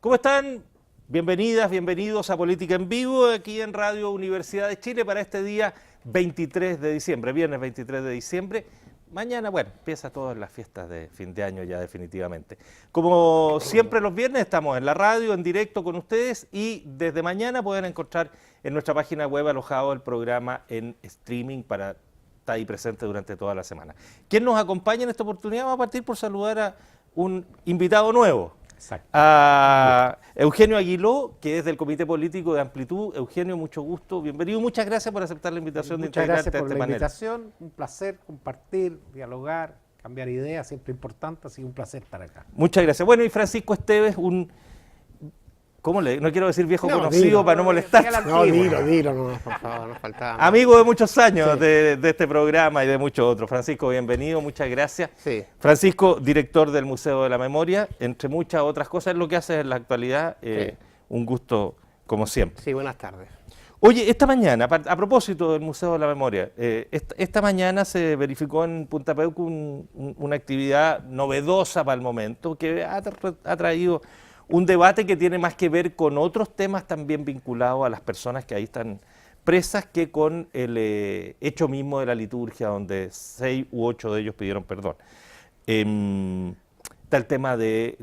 ¿Cómo están? Bienvenidas, bienvenidos a Política en Vivo, aquí en Radio Universidad de Chile para este día 23 de diciembre, viernes 23 de diciembre. Mañana, bueno, empieza todas las fiestas de fin de año ya definitivamente. Como siempre los viernes estamos en la radio, en directo con ustedes y desde mañana pueden encontrar en nuestra página web alojado el programa en streaming para estar ahí presente durante toda la semana. ¿Quién nos acompaña en esta oportunidad? Vamos a partir por saludar a un invitado nuevo. Exacto. A Eugenio Aguiló, que es del Comité Político de Amplitud. Eugenio, mucho gusto, bienvenido, muchas gracias por aceptar la invitación de integrarte a este panel. Muchas gracias por la invitación, un placer compartir, dialogar, cambiar ideas, siempre importante, así que un placer estar acá. Muchas gracias. Bueno, y Francisco Esteves, no quiero decir viejo conocido para no molestar. Dilo, no, por favor, nos faltaba. Amigo de muchos años Sí. de este programa y de muchos otros. Francisco, bienvenido, muchas gracias. Sí. Francisco, director del Museo de la Memoria, entre muchas otras cosas, lo que haces en la actualidad, Sí. un gusto como siempre. Sí, buenas tardes. Oye, esta mañana, a propósito del Museo de la Memoria, esta mañana se verificó en Punta Peuco una actividad novedosa para el momento que ha traído un debate que tiene más que ver con otros temas también vinculados a las personas que ahí están presas que con el hecho mismo de la liturgia, donde 6 u 8 de ellos pidieron perdón. Está el tema de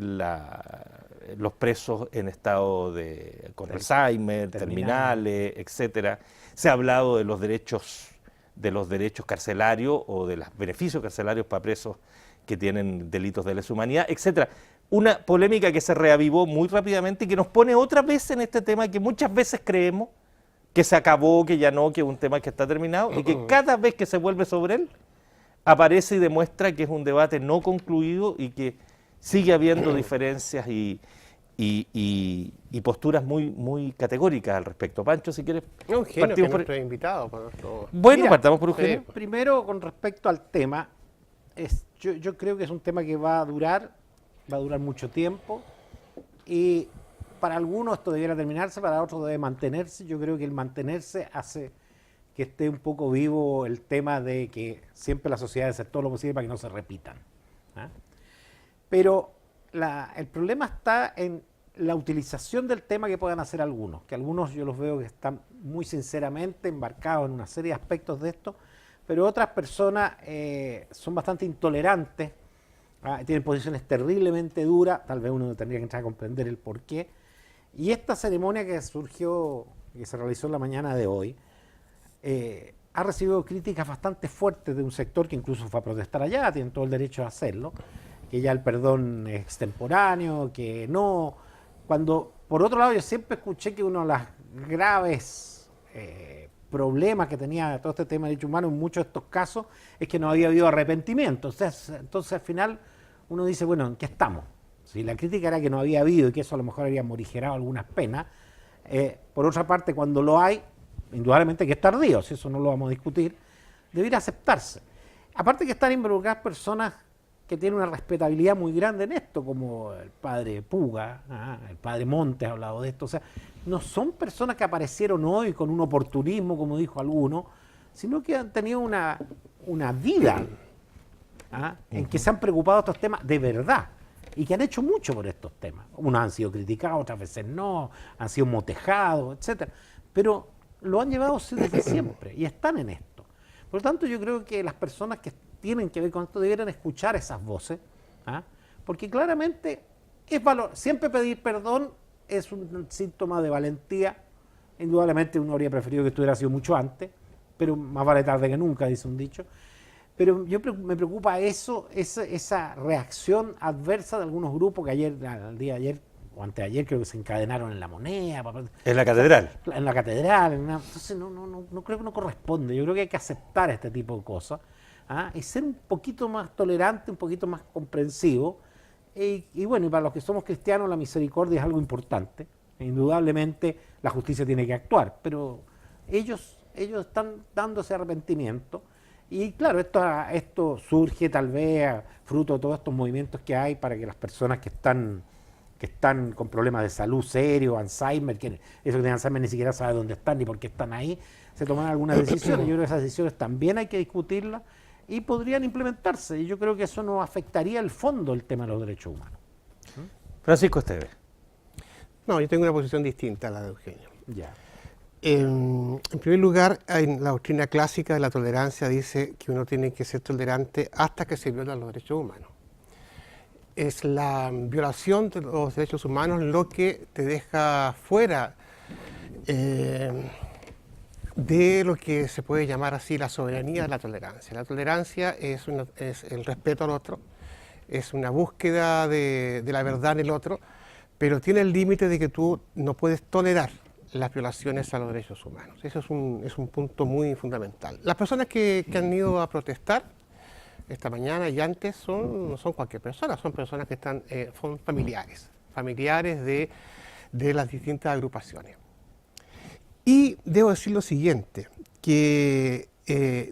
los presos en estado con Alzheimer, terminales, etcétera. Se ha hablado de los derechos carcelarios o de los beneficios carcelarios para presos que tienen delitos de lesa humanidad, etcétera. Una polémica que se reavivó muy rápidamente y que nos pone otra vez en este tema que muchas veces creemos que se acabó, que ya no, que es un tema que está terminado y que cada vez que se vuelve sobre él aparece y demuestra que es un debate no concluido y que sigue habiendo diferencias y posturas muy categóricas al respecto. Pancho, si quieres Un genio que partimos por... nuestro invitado. Por nuestro... Bueno, Mira, partamos por Eugenio. Primero, con respecto al tema, yo creo que es un tema que va a durar mucho tiempo y para algunos esto debiera terminarse, para otros debe mantenerse. Yo creo que el mantenerse hace que esté un poco vivo el tema de que siempre la sociedad debe hacer todo lo posible para que no se repitan. ¿Ah? Pero el problema está en la utilización del tema que puedan hacer algunos, que algunos yo los veo que están muy sinceramente embarcados en una serie de aspectos de esto, pero otras personas son bastante intolerantes, tienen posiciones terriblemente duras, tal vez uno tendría que entrar a comprender el porqué. Y esta ceremonia que surgió, que se realizó en la mañana de hoy, ha recibido críticas bastante fuertes de un sector que incluso fue a protestar allá, tienen todo el derecho a hacerlo, que ya el perdón es extemporáneo, que no. Cuando, por otro lado, yo siempre escuché que uno de los graves problemas que tenía todo este tema de derechos humanos en muchos de estos casos es que no había habido arrepentimiento. Entonces al final uno dice, bueno, ¿en qué estamos? Si la crítica era que no había habido y que eso a lo mejor había morigerado algunas penas, por otra parte, cuando lo hay, indudablemente que es tardío, si eso no lo vamos a discutir, debería aceptarse. Aparte que están involucradas personas que tienen una respetabilidad muy grande en esto, como el padre Puga, el padre Montes ha hablado de esto, o sea, no son personas que aparecieron hoy con un oportunismo, como dijo alguno, sino que han tenido una vida en que se han preocupado de estos temas de verdad y que han hecho mucho por estos temas. Unos han sido criticados, otras veces no, han sido motejados, etcétera, pero lo han llevado desde siempre y están en esto. Por lo tanto, yo creo que las personas que tienen que ver con esto debieran escuchar esas voces, porque claramente siempre pedir perdón es un síntoma de valentía. Indudablemente uno habría preferido que esto hubiera sido mucho antes, pero más vale tarde que nunca, dice un dicho. Pero me preocupa esa reacción adversa de algunos grupos que el día de ayer o anteayer creo que se encadenaron en La Moneda. En la catedral. En la catedral. Entonces no creo que no corresponde. Yo creo que hay que aceptar este tipo de cosas y ser un poquito más tolerante, un poquito más comprensivo. Y bueno, y para los que somos cristianos la misericordia es algo importante. Indudablemente la justicia tiene que actuar, pero ellos están dando ese arrepentimiento. Y claro, esto surge tal vez fruto de todos estos movimientos que hay para que las personas que están con problemas de salud serios, Alzheimer, que eso que tienen Alzheimer ni siquiera sabe dónde están ni por qué están ahí, se toman algunas decisiones. Yo creo que esas decisiones también hay que discutirlas y podrían implementarse. Y yo creo que eso no afectaría el fondo del tema de los derechos humanos. Francisco Esteves. No, yo tengo una posición distinta a la de Eugenio. Ya. En primer lugar, en la doctrina clásica de la tolerancia dice que uno tiene que ser tolerante hasta que se violan los derechos humanos. Es la violación de los derechos humanos lo que te deja fuera de lo que se puede llamar así la soberanía de la tolerancia. La tolerancia es el respeto al otro, es una búsqueda de la verdad en el otro, pero tiene el límite de que tú no puedes tolerar las violaciones a los derechos humanos. Eso es un punto muy fundamental. Las personas que han ido a protestar esta mañana y antes no son cualquier persona, son personas que son familiares de las distintas agrupaciones. Y debo decir lo siguiente, que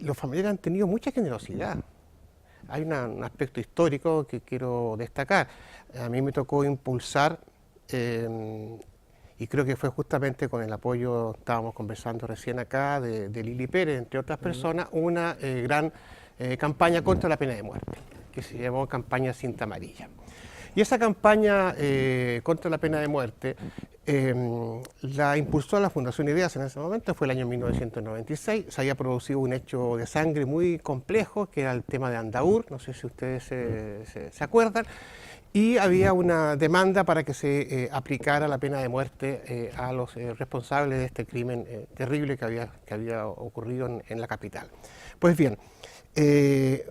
los familiares han tenido mucha generosidad. Hay un aspecto histórico que quiero destacar. A mí me tocó impulsar, y creo que fue justamente con el apoyo, estábamos conversando recién acá, de Lili Pérez, entre otras personas, una gran campaña contra la pena de muerte, que se llamó Campaña Cinta Amarilla. Y esa campaña contra la pena de muerte la impulsó la Fundación Ideas en ese momento, fue el año 1996, se había producido un hecho de sangre muy complejo, que era el tema de Andaur, no sé si ustedes se acuerdan, y había una demanda para que se aplicara la pena de muerte a los responsables de este crimen terrible que había ocurrido en la capital. Pues bien,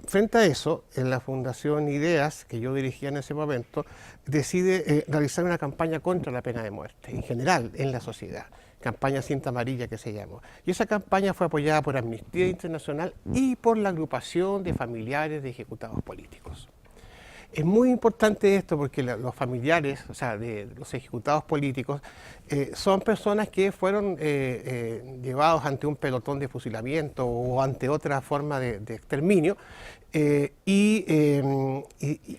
frente a eso, en la Fundación Ideas, que yo dirigía en ese momento, decide realizar una campaña contra la pena de muerte, en general, en la sociedad. Campaña Cinta Amarilla, que se llamó. Y esa campaña fue apoyada por Amnistía Internacional y por la agrupación de familiares de ejecutados políticos. Es muy importante esto porque los familiares, o sea, de los ejecutados políticos, son personas que fueron llevados ante un pelotón de fusilamiento o ante otra forma de exterminio, y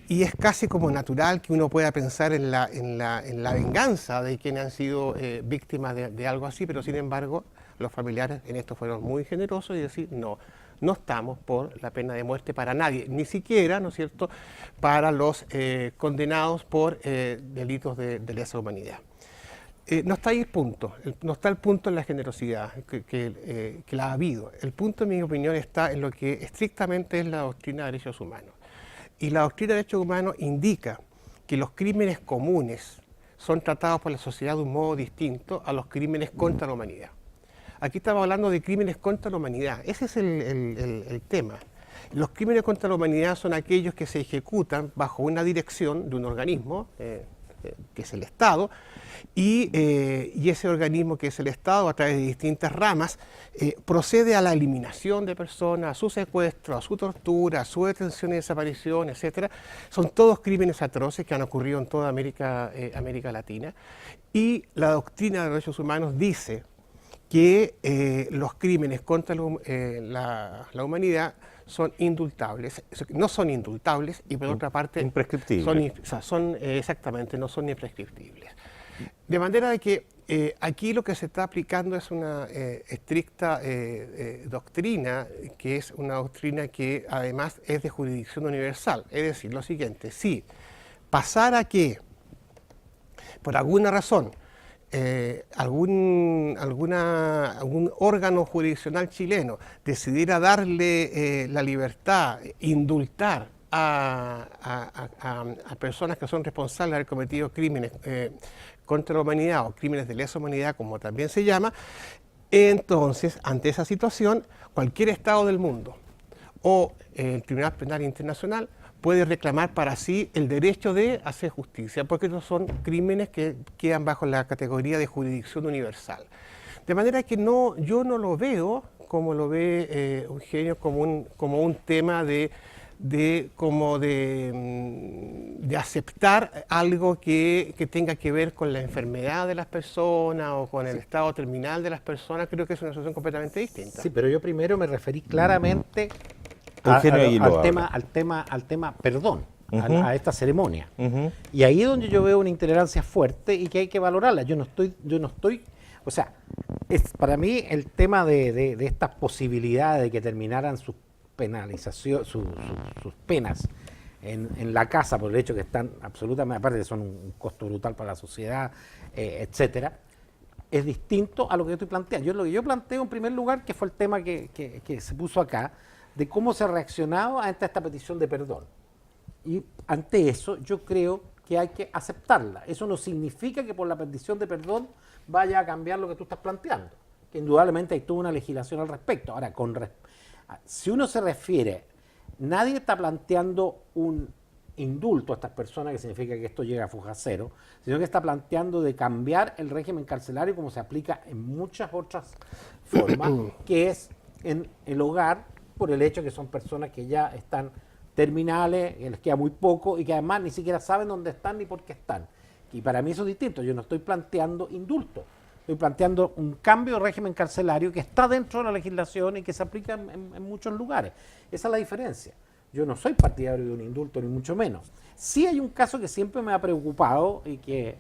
es casi como natural que uno pueda pensar en la venganza de quienes han sido víctimas de algo así, pero sin embargo los familiares en esto fueron muy generosos y decir no estamos por la pena de muerte para nadie, ni siquiera, ¿no es cierto?, para los condenados por delitos de lesa humanidad. No está ahí el punto, no está el punto en la generosidad que la ha habido. El punto, en mi opinión, está en lo que estrictamente es la doctrina de derechos humanos. Y la doctrina de derechos humanos indica que los crímenes comunes son tratados por la sociedad de un modo distinto a los crímenes contra la humanidad. Aquí estamos hablando de crímenes contra la humanidad, ese es el tema. Los crímenes contra la humanidad son aquellos que se ejecutan bajo una dirección de un organismo, que es el Estado, y ese organismo, que es el Estado, a través de distintas ramas, procede a la eliminación de personas, a su secuestro, a su tortura, a su detención y desaparición, etc. Son todos crímenes atroces que han ocurrido en toda América Latina, y la doctrina de los derechos humanos dice que los crímenes contra la humanidad son indultables, no son indultables y por otra parte imprescriptibles. Exactamente, no son imprescriptibles. De manera de que aquí lo que se está aplicando es una estricta doctrina, que es una doctrina que además es de jurisdicción universal. Es decir, lo siguiente, si pasara que por alguna razón algún órgano jurisdiccional chileno decidiera darle la libertad, indultar a personas que son responsables de haber cometido crímenes contra la humanidad o crímenes de lesa humanidad, como también se llama, entonces, ante esa situación, cualquier Estado del mundo o el Tribunal Penal Internacional puede reclamar para sí el derecho de hacer justicia, porque estos son crímenes que quedan bajo la categoría de jurisdicción universal. De manera que yo no lo veo, como lo ve Eugenio, como un tema de aceptar algo que tenga que ver con la enfermedad de las personas o con el estado terminal de las personas. Creo que es una situación completamente distinta. Sí, pero yo primero me referí claramente al tema perdón, a esta ceremonia. Y ahí es donde yo veo una intolerancia fuerte y que hay que valorarla. Yo no estoy, o sea, para mí el tema de estas posibilidades de que terminaran sus penalización, sus penas en la casa por el hecho que están absolutamente, aparte que son un costo brutal para la sociedad, etcétera, es distinto a lo que yo estoy planteando. Lo que yo planteo en primer lugar, que fue el tema que se puso acá, de cómo se reaccionaba ante esta petición de perdón. Y ante eso yo creo que hay que aceptarla. Eso no significa que por la petición de perdón vaya a cambiar lo que tú estás planteando, que indudablemente hay toda una legislación al respecto. Ahora, si uno se refiere, nadie está planteando un indulto a estas personas, que significa que esto llega a fuga cero, sino que está planteando de cambiar el régimen carcelario como se aplica en muchas otras formas, que es en el hogar, por el hecho que son personas que ya están terminales, que les queda muy poco y que además ni siquiera saben dónde están ni por qué están. Y para mí eso es distinto. Yo no estoy planteando indulto, estoy planteando un cambio de régimen carcelario que está dentro de la legislación y que se aplica en muchos lugares. Esa es la diferencia. Yo no soy partidario de un indulto, ni mucho menos. Sí hay un caso que siempre me ha preocupado y que,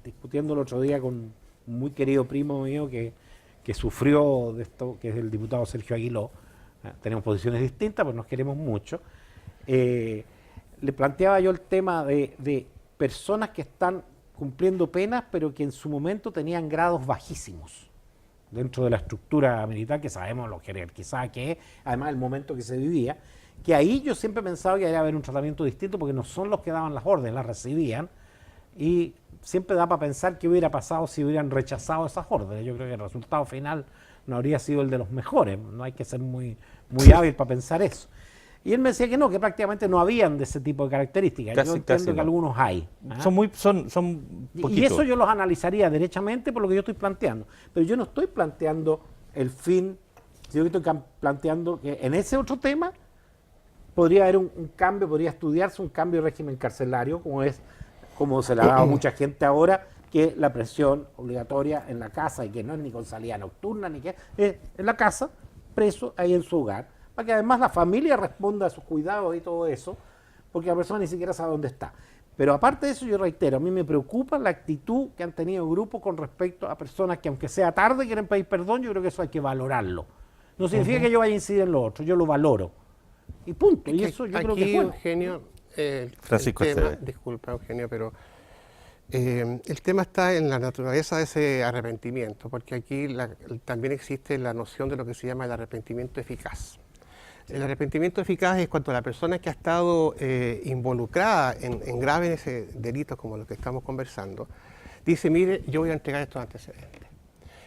discutiendo el otro día con un muy querido primo mío que sufrió de esto, que es el diputado Sergio Aguiló, tenemos posiciones distintas, pero nos queremos mucho. Le planteaba yo el tema de personas que están cumpliendo penas, pero que en su momento tenían grados bajísimos dentro de la estructura militar, que sabemos lo jerarquizada que es, además el momento que se vivía, que ahí yo siempre he pensado que debería haber un tratamiento distinto, porque no son los que daban las órdenes, las recibían, y siempre da para pensar qué hubiera pasado si hubieran rechazado esas órdenes. Yo creo que el resultado final no habría sido el de los mejores, no hay que ser muy hábil para pensar eso. Y él me decía que no, que prácticamente no habían de ese tipo de características. Yo entiendo que algunos hay. Son poquitos. Y eso yo los analizaría derechamente por lo que yo estoy planteando. Pero yo no estoy planteando el fin, yo estoy planteando que en ese otro tema podría haber un cambio, podría estudiarse un cambio de régimen carcelario, como se le ha dado a mucha gente ahora, que la presión obligatoria en la casa, y que no es ni con salida nocturna, ni que es en la casa, preso ahí en su hogar, para que además la familia responda a sus cuidados y todo eso, porque la persona ni siquiera sabe dónde está. Pero aparte de eso, yo reitero, a mí me preocupa la actitud que han tenido grupos con respecto a personas que, aunque sea tarde, quieren pedir perdón. Yo creo que eso hay que valorarlo. No significa que yo vaya a incidir en lo otro, yo lo valoro. Y punto. Y eso yo creo que es bueno. Eugenio, Francisco Esteves. Disculpa, Eugenio, pero el tema está en la naturaleza de ese arrepentimiento, porque aquí también existe la noción de lo que se llama el arrepentimiento eficaz. El arrepentimiento eficaz es cuando la persona que ha estado involucrada en graves delitos como los que estamos conversando, dice, mire, yo voy a entregar estos antecedentes.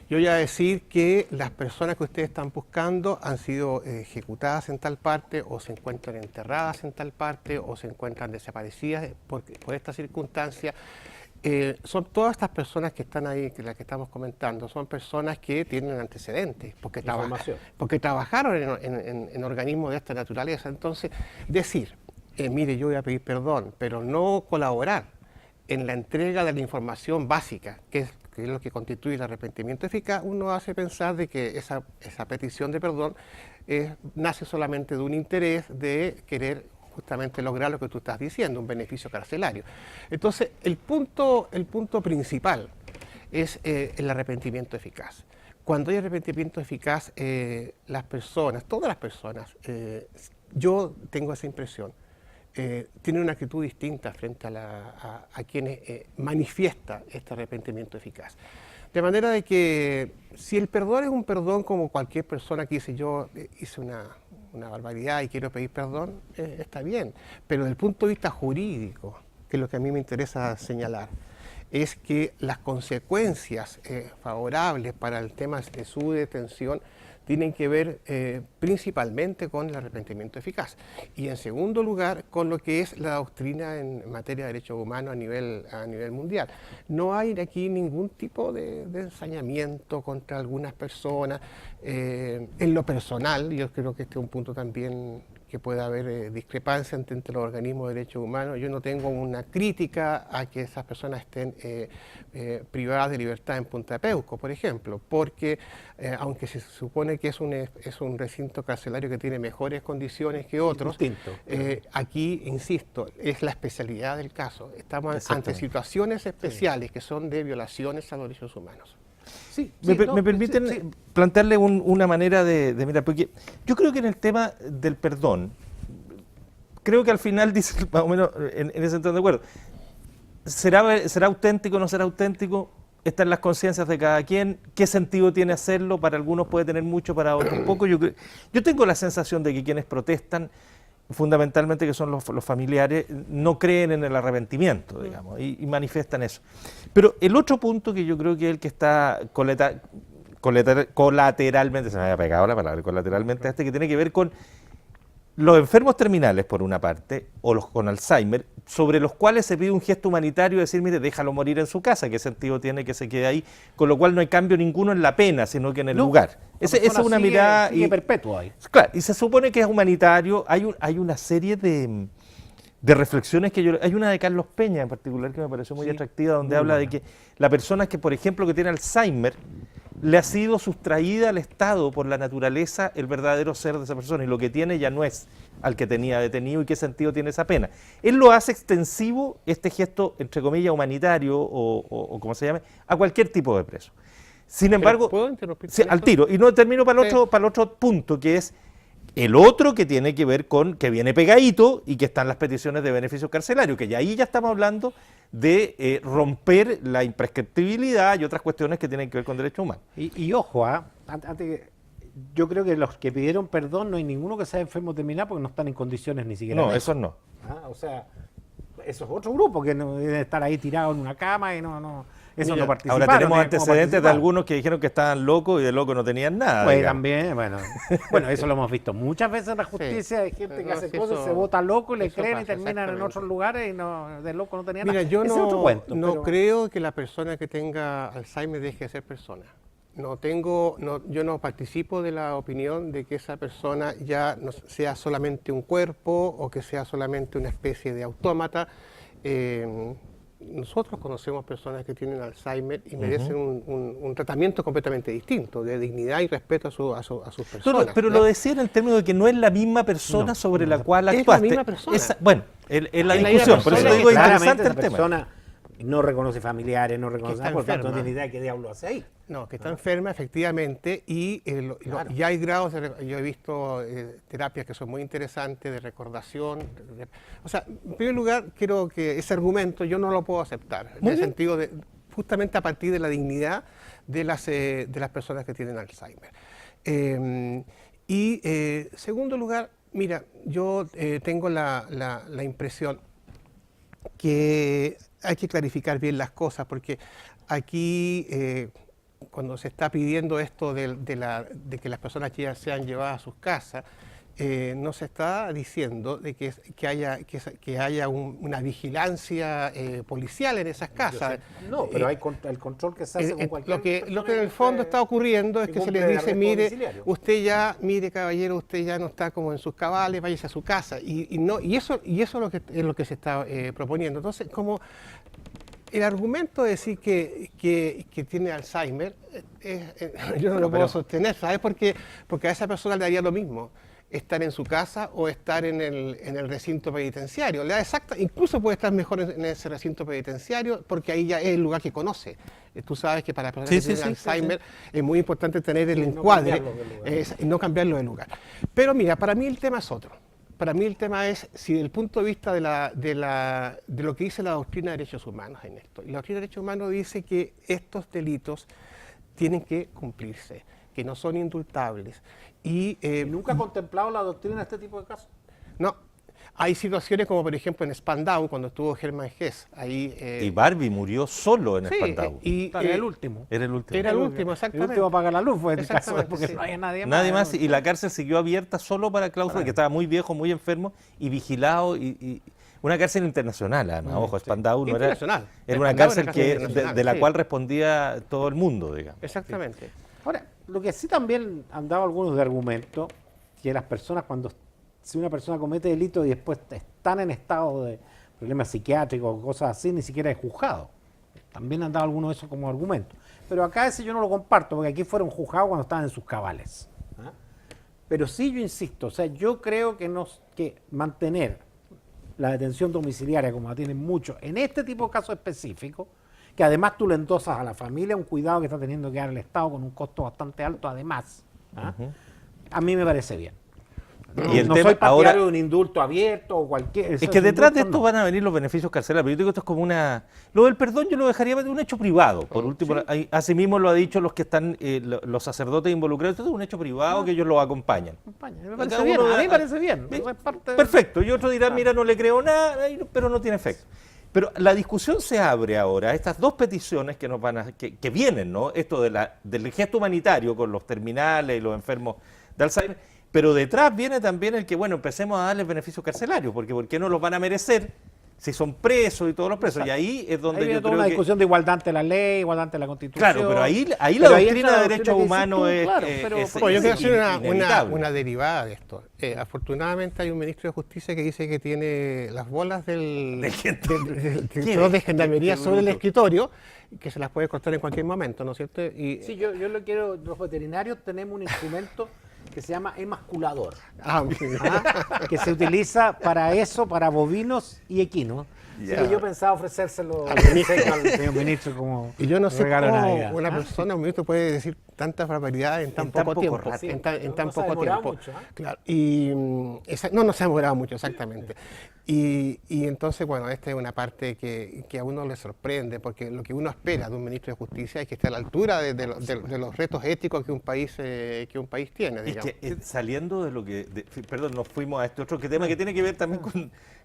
Yo voy a decir que las personas que ustedes están buscando han sido ejecutadas en tal parte, o se encuentran enterradas en tal parte, o se encuentran desaparecidas por esta circunstancia. Son todas estas personas que están ahí, que las que estamos comentando, son personas que tienen antecedentes, porque trabajaron en organismos de esta naturaleza. Entonces, decir, mire, yo voy a pedir perdón, pero no colaborar en la entrega de la información básica, que es lo que constituye el arrepentimiento eficaz, uno hace pensar de que esa petición de perdón nace solamente de un interés de querer justamente lograr lo que tú estás diciendo, un beneficio carcelario. Entonces, el punto principal es el arrepentimiento eficaz. Cuando hay arrepentimiento eficaz, las personas, todas las personas, yo tengo esa impresión, tienen una actitud distinta frente a quienes manifiesta este arrepentimiento eficaz. De manera de que si el perdón es un perdón como cualquier persona que dice yo hice una barbaridad y quiero pedir perdón, está bien. Pero desde el punto de vista jurídico, que es lo que a mí me interesa señalar, es que las consecuencias favorables para el tema de su detención tienen que ver principalmente con el arrepentimiento eficaz y en segundo lugar con lo que es la doctrina en materia de derechos humanos a nivel mundial. No hay aquí ningún tipo de ensañamiento contra algunas personas. En lo personal, yo creo que este es un punto también que puede haber discrepancia entre los organismos de derechos humanos. Yo no tengo una crítica a que esas personas estén privadas de libertad en Punta de Peuco, por ejemplo, porque aunque se supone que es un recinto carcelario que tiene mejores condiciones que otros, aquí, insisto, es la especialidad del caso. Estamos ante situaciones especiales que son de violaciones a los derechos humanos. Me permiten plantearle una manera de mirar, porque yo creo que en el tema del perdón, creo que al final dice más o menos en ese sentido de acuerdo. ¿Será auténtico o no será auténtico? Está en las conciencias de cada quien. ¿Qué sentido tiene hacerlo? Para algunos puede tener mucho, para otros poco. Yo tengo la sensación de que quienes protestan, fundamentalmente que son los familiares, no creen en el arrepentimiento, digamos, y manifiestan eso. Pero el otro punto que yo creo que es el que está colateralmente, se me había pegado la palabra, colateralmente, que tiene que ver con los enfermos terminales, por una parte, o los con Alzheimer, sobre los cuales se pide un gesto humanitario, decir, mire, déjalo morir en su casa, ¿qué sentido tiene que se quede ahí? Con lo cual no hay cambio ninguno en la pena, sino que en el lugar. Esa es una mirada... Sigue perpetuo ahí. Claro, y se supone que es humanitario. Hay una serie de reflexiones que hay una de Carlos Peña en particular que me pareció muy atractiva, donde habla de que la persona que, por ejemplo, que tiene Alzheimer, le ha sido sustraída al Estado por la naturaleza el verdadero ser de esa persona, y lo que tiene ya no es al que tenía detenido, y qué sentido tiene esa pena. Él lo hace extensivo, este gesto, entre comillas, humanitario, o como se llame, a cualquier tipo de preso. Sin embargo, ¿puedo interrumpir sí, al tiro, y no termino para el otro punto, que es el otro que tiene que ver con que viene pegadito y que están las peticiones de beneficios carcelarios, que ya ahí ya estamos hablando de romper la imprescriptibilidad y otras cuestiones que tienen que ver con derechos humanos. Y ojo, yo creo que los que pidieron perdón no hay ninguno que sea enfermo terminal porque no están en condiciones ni siquiera. No, esos no. O sea, eso es otro grupo que no debe estar ahí tirado en una cama y eso no participaron. Ahora tenemos antecedentes de algunos que dijeron que estaban locos y de locos no tenían nada. Pues también, bueno, eso lo hemos visto muchas veces en la justicia. Hay gente que hace cosas, se vota loco y le creen y terminan en otros lugares y de loco no tenían nada. Mira, yo ese es otro cuento, no creo que la persona que tenga Alzheimer deje de ser persona. Yo no participo de la opinión de que esa persona ya no sea solamente un cuerpo o que sea solamente una especie de autómata. Nosotros conocemos personas que tienen Alzheimer y merecen un tratamiento completamente distinto, de dignidad y respeto a sus personas. Pero lo decía en el término de que no es la misma persona sobre la cual actuaste. Es la misma persona. Es la discusión, por eso te digo, es interesante el tema. Persona no reconoce familiares, no reconoce nada, por tanto no tiene idea de qué diablo hace ahí. No, que está enferma efectivamente y ya hay grados, yo he visto terapias que son muy interesantes de recordación. O sea, en primer lugar, creo que ese argumento yo no lo puedo aceptar, en el sentido de, justamente a partir de la dignidad de las personas que tienen Alzheimer. Segundo lugar, mira, yo tengo la impresión que hay que clarificar bien las cosas, porque aquí cuando se está pidiendo esto de que las personas ya sean llevadas a sus casas, no se está diciendo de que haya una vigilancia policial en esas casas. No, pero hay el control que se hace con cualquier lo que en el fondo está ocurriendo es que se les dice, mire caballero, usted ya no está como en sus cabales, váyase a su casa. Y eso es lo que se está proponiendo. Entonces, como el argumento de decir que tiene Alzheimer, yo no lo puedo sostener, ¿sabes? Porque a esa persona le daría lo mismo estar en su casa o estar en el recinto penitenciario. Incluso puede estar mejor en ese recinto penitenciario porque ahí ya es el lugar que conoce. Tú sabes que para las personas que tienen Alzheimer es muy importante tener el encuadre y no cambiarlo de lugar. Pero mira, para mí el tema es otro. Para mí el tema es si desde el punto de vista de lo que dice la doctrina de derechos humanos en esto. Y la doctrina de derechos humanos dice que estos delitos tienen que cumplirse, que no son indultables. ¿Y nunca ha contemplado la doctrina este tipo de casos? No. Hay situaciones como, por ejemplo, en Spandau, cuando estuvo Hermann Hesse. Y Barbie murió solo en Spandau. Era el último. Era el último. Era el último, exactamente. El último a apagar la luz fue el caso, porque no había nadie más. Nadie más, y la cárcel siguió abierta solo para Klaus, que estaba muy viejo, muy enfermo, y vigilado, y una cárcel internacional, además. Ojo, Spandau no era una cárcel de la cual respondía todo el mundo, digamos. Exactamente. Ahora, lo que sí también han dado algunos de argumento, que las personas si una persona comete delito y después están en estado de problemas psiquiátricos o cosas así, ni siquiera es juzgado. También han dado algunos de esos como argumento. Pero acá ese yo no lo comparto, porque aquí fueron juzgados cuando estaban en sus cabales. Pero sí yo insisto, o sea, yo creo que mantener la detención domiciliaria, como la tienen muchos, en este tipo de casos específicos, que además tú le endosas a la familia un cuidado que está teniendo que dar el Estado con un costo bastante alto además, a mí me parece bien. Y el no tema soy partidario ahora de un indulto abierto o cualquier... es que detrás de esto van a venir los beneficios carcelarios. Pero yo digo, esto es como una... Lo del perdón yo lo dejaría de un hecho privado. Por último, asimismo lo ha dicho los que están, los sacerdotes involucrados. Esto es un hecho privado que ellos lo acompañan. Me parece Cada bien, uno a mí da- me parece bien. Eso es parte de- Perfecto. Y otro dirá, mira, no le creo nada, pero no tiene efecto. Pero la discusión se abre ahora, estas dos peticiones que nos van a, que vienen, ¿no? Esto del gesto humanitario con los terminales y los enfermos de Alzheimer, pero detrás viene también el que, bueno, empecemos a darles beneficios carcelarios, porque ¿por qué no los van a merecer si son presos y todos los presos? Y ahí es donde Ahí viene yo toda creo una que... discusión de igualdad ante la ley, igualdad ante la Constitución. Claro, pero ahí la Pero ahí doctrina entra la de derechos doctrina que dices humanos tú, es, claro, pero- es Bueno, yo quiero hacer inevitable. una derivada de esto. Afortunadamente hay un ministro de Justicia que dice que tiene las bolas del director de Gendarmería sobre el escritorio, que se las puede cortar en cualquier momento, ¿no es cierto? Y, Sí, yo lo quiero, los veterinarios tenemos un instrumento que se llama emasculador, que se utiliza para eso, para bovinos y equinos. Ya. Así que yo pensaba ofrecérselo al señor ministro como y yo no sé regalo de cómo Navidad. una persona, un ministro, puede decir tantas barbaridades en tan poco tiempo. rato. En tan No se ha poco demorado tiempo. mucho, ¿eh? Claro. Y no se ha demorado mucho, exactamente. Y entonces, bueno, esta es una parte que a uno le sorprende, porque lo que uno espera de un ministro de Justicia es que esté a la altura de los retos éticos que un país tiene, Es digamos. que saliendo de lo que, perdón, nos fuimos a este otro tema que tiene que ver también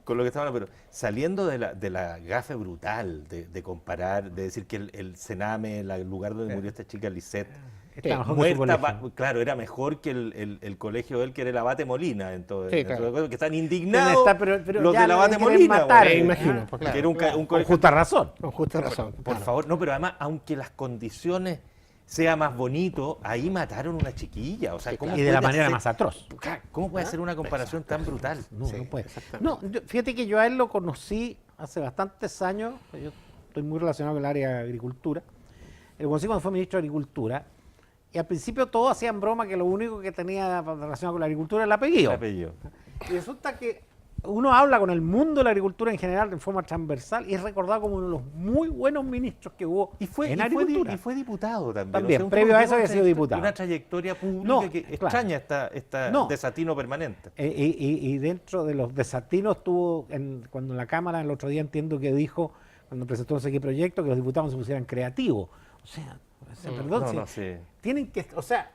con lo que estamos hablando, pero saliendo de la gafe brutal de comparar, de decir que el Sename, el lugar donde murió esta chica Lisette, Está mejor que su muerta, colegio. claro, era mejor que el colegio de él, que era el Abate Molina, Sí, claro. que están indignados Pero los ya del lo Abate quieren Molina, matar, güey. imagino, pues, claro, que era un Con colegio. justa razón. Con justa razón. Por claro. favor, no, pero además, aunque las condiciones sea más bonito, ahí mataron a una chiquilla, o sea, ¿cómo Y de la puede manera hacer- más atroz. ¿Cómo puede ser una comparación tan brutal? No, Sí, no puede. exactamente. No, fíjate que yo a él lo conocí hace bastantes años. Yo estoy muy relacionado con el área de agricultura. Lo conocí cuando fue ministro de Agricultura. Y al principio todos hacían broma que lo único que tenía relacionado con la agricultura era el apellido. El apellido. Y resulta que uno habla con el mundo de la agricultura en general de forma transversal y es recordado como uno de los muy buenos ministros que hubo Y fue, en y fue, agricultura. y fue diputado también. También, un previo tipo a que eso había sido diputado. Una trayectoria pública No, que claro. extraña esta No. desatino permanente. Y dentro de los desatinos tuvo, cuando en la Cámara el otro día entiendo que dijo, cuando presentó no sé qué proyecto, que los diputados se pusieran creativos. O sea, perdón, No, si no, sí. tienen que, o sea,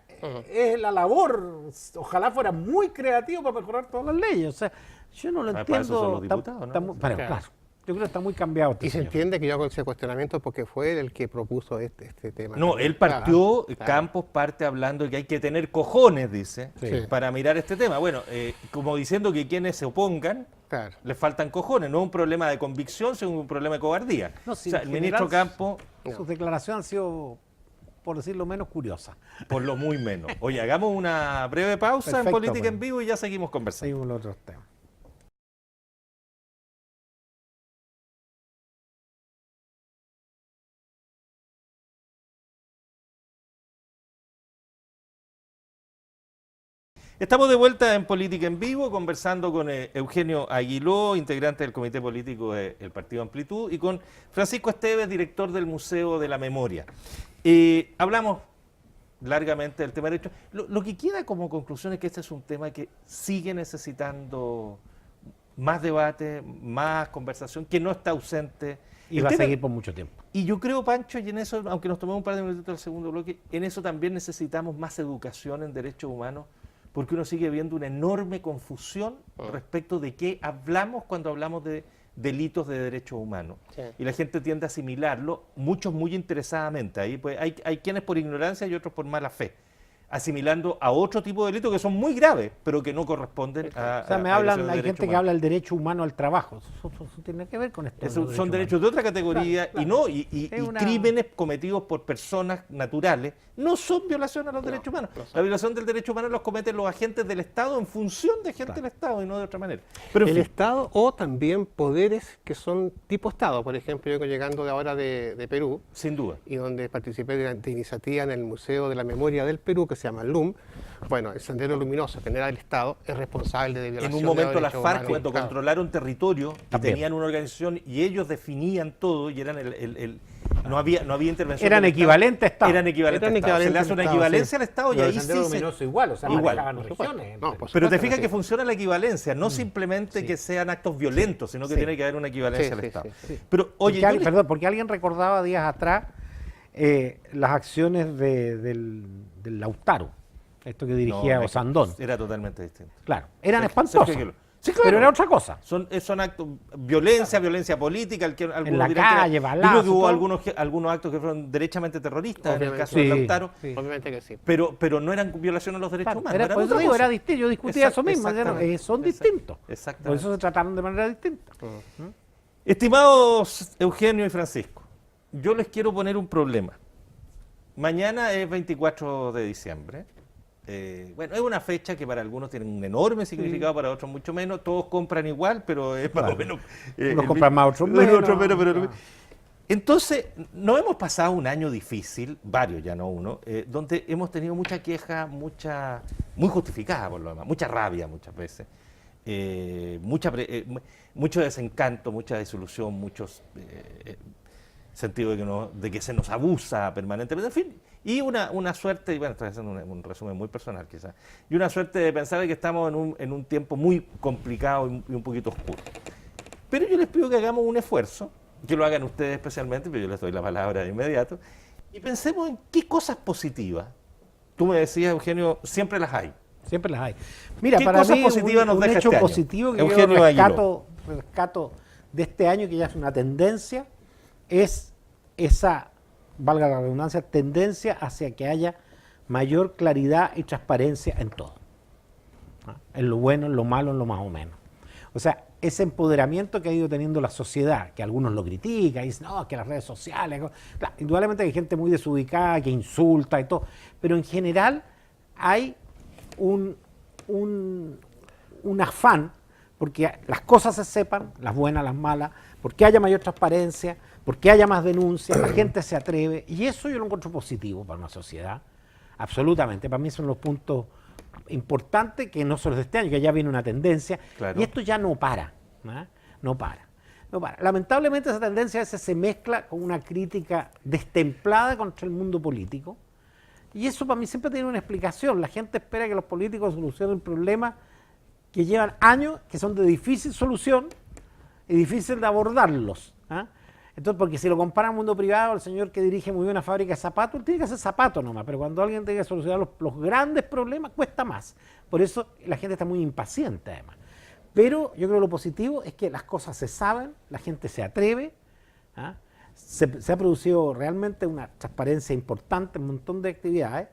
es la labor, ojalá fuera muy creativo para mejorar todas las leyes. O sea, yo no lo Ah, entiendo. para eso son los está- diputados, está ¿no? muy- pero, Claro. claro, yo creo que está muy cambiado este Y se señor. entiende que yo hago ese cuestionamiento porque fue él el que propuso este tema. No, él partió, Campos parte hablando de que hay que tener cojones, dice, Sí. para mirar este tema. Bueno, como diciendo que quienes se opongan Claro. les faltan cojones, no es un problema de convicción, sino un problema de cobardía. No, sí, o sea, en el ministro general, Campos, Sus declaraciones han sido, por decirlo menos, curiosas. por lo muy menos. Oye, hagamos una breve pausa en Perfecto, Política pues. en Vivo y ya seguimos conversando. Seguimos los otros temas. Estamos de vuelta en Política en Vivo, conversando con Eugenio Aguiló, integrante del Comité Político del Partido Amplitud, y con Francisco Esteves, director del Museo de la Memoria. Hablamos largamente del tema de derechos. Lo que queda como conclusión es que este es un tema que sigue necesitando más debate, más conversación, que no está ausente. Y El va a tema- seguir por mucho tiempo. Y yo creo, Pancho, y en eso, aunque nos tomemos un par de minutos del segundo bloque, en eso también necesitamos más educación en derechos humanos, porque uno sigue viendo una enorme confusión respecto de qué hablamos cuando hablamos de delitos de derechos humanos. Sí. Y la gente tiende a asimilarlo, muchos muy interesadamente. Ahí pues, hay quienes por ignorancia y otros por mala fe, asimilando a otro tipo de delitos que son muy graves, pero que no corresponden a... O sea, me a hablan, violaciones de hay derechos gente que humanos. habla del derecho humano al trabajo. Eso tiene que ver con esto. de Esos los son derechos de otra categoría Claro, y no y Es una- crímenes cometidos por personas naturales no son violación a los derechos humanos. La violación del derecho humano los cometen los agentes del Estado en función de agentes del Estado y no de otra manera. Pero en El fin, Estado o también poderes que son tipo Estado. Por ejemplo, yo llegando de ahora de Perú, sin duda. y donde participé de iniciativa en el Museo de la Memoria del Perú, que se llama LUM, Bueno, el Sendero Luminoso, que no era del Estado, es responsable de En violación un de momento las derechos FARC, humanos. cuando Claro. controlaron territorio, y También. tenían una organización y ellos definían todo y eran no había intervención Eran del Estado. equivalentes a Estado. Eran equivalentes Eran a Estado. Se le equivalentes hace una al Estado, equivalencia sí. al Estado y Pero el ahí sí Sendero se... Luminoso igual, o sea, Igual, manejaban por supuesto. regiones. No, por Pero te supuesto fijas que que sí. funciona la equivalencia, no simplemente que sean actos violentos, sino que Sí. tiene que haber una equivalencia Sí, al sí, Estado. sí, sí. Pero, oye, yo les- Perdón, porque alguien recordaba días atrás las acciones del Lautaro, esto que dirigía no, Osandón. era totalmente distinto. Claro, eran Sergio espantosas. Aguiló. Sí, claro. Pero era otra cosa. Son actos, violencia política, algunos la dirán que calle, yo creo balazos, que hubo todo. algunos actos que fueron derechamente terroristas, en el Obviamente. caso de Sí. Lautaro, Sí. Obviamente que sí. pero no eran violaciones a los derechos Claro, humanos. era, eran por eso otra digo, cosa. era distinto. Yo discutía eso mismo. Exactamente. Son distintos. Por Exactamente. eso se trataron de manera distinta. Estimados Eugenio y Francisco, yo les quiero poner un problema. Mañana es 24 de diciembre. Bueno, es una fecha que para algunos tiene un enorme significado, para otros mucho menos. Todos compran igual, pero es más o menos... Unos compran más, otros menos. pero entonces, nos hemos pasado un año difícil, varios ya no uno, donde hemos tenido mucha queja, muy justificada por lo demás, mucha rabia muchas veces, mucho desencanto, mucha desilusión, muchos sentido de que se nos abusa permanentemente, en fin, y una suerte, y bueno, estoy haciendo un resumen muy personal quizás, y una suerte de pensar que estamos en un tiempo muy complicado y un poquito oscuro. Pero yo les pido que hagamos un esfuerzo, que lo hagan ustedes especialmente, pero yo les doy la palabra de inmediato, y pensemos en qué cosas positivas. Tú me decías, Eugenio, siempre las hay. Siempre las hay. Mira, ¿Qué para cosas mí positivas nos un deja hecho este año? positivo que Eugenio yo Aguiló. rescato de este año, que ya es una tendencia, es esa, valga la redundancia, tendencia hacia que haya mayor claridad y transparencia en todo. ¿Ah? En lo bueno, en lo malo, en lo más o menos. O sea, ese empoderamiento que ha ido teniendo la sociedad, que algunos lo critican y dicen, no, que las redes sociales... Claro, indudablemente hay gente muy desubicada que insulta y todo, pero en general hay un afán porque las cosas se sepan, las buenas, las malas, porque haya mayor transparencia, porque haya más denuncias, la gente se atreve, y eso yo lo encuentro positivo para una sociedad, absolutamente. Para mí son los puntos importante, que no solo es de este año, que ya viene una tendencia, Claro. y esto ya no para, ¿no? No para. Lamentablemente esa tendencia a veces se mezcla con una crítica destemplada contra el mundo político, y eso para mí siempre tiene una explicación. La gente espera que los políticos solucionen problemas que llevan años, que son de difícil solución y difícil de abordarlos, ¿ah? Entonces, porque si lo compara al mundo privado, el señor que dirige muy bien una fábrica de zapatos, él tiene que hacer zapatos nomás, pero cuando alguien tiene que solucionar los grandes problemas, cuesta más. Por eso la gente está muy impaciente, además. Pero yo creo que lo positivo es que las cosas se saben, la gente se atreve, ¿ah? Se ha producido realmente una transparencia importante, un montón de actividades,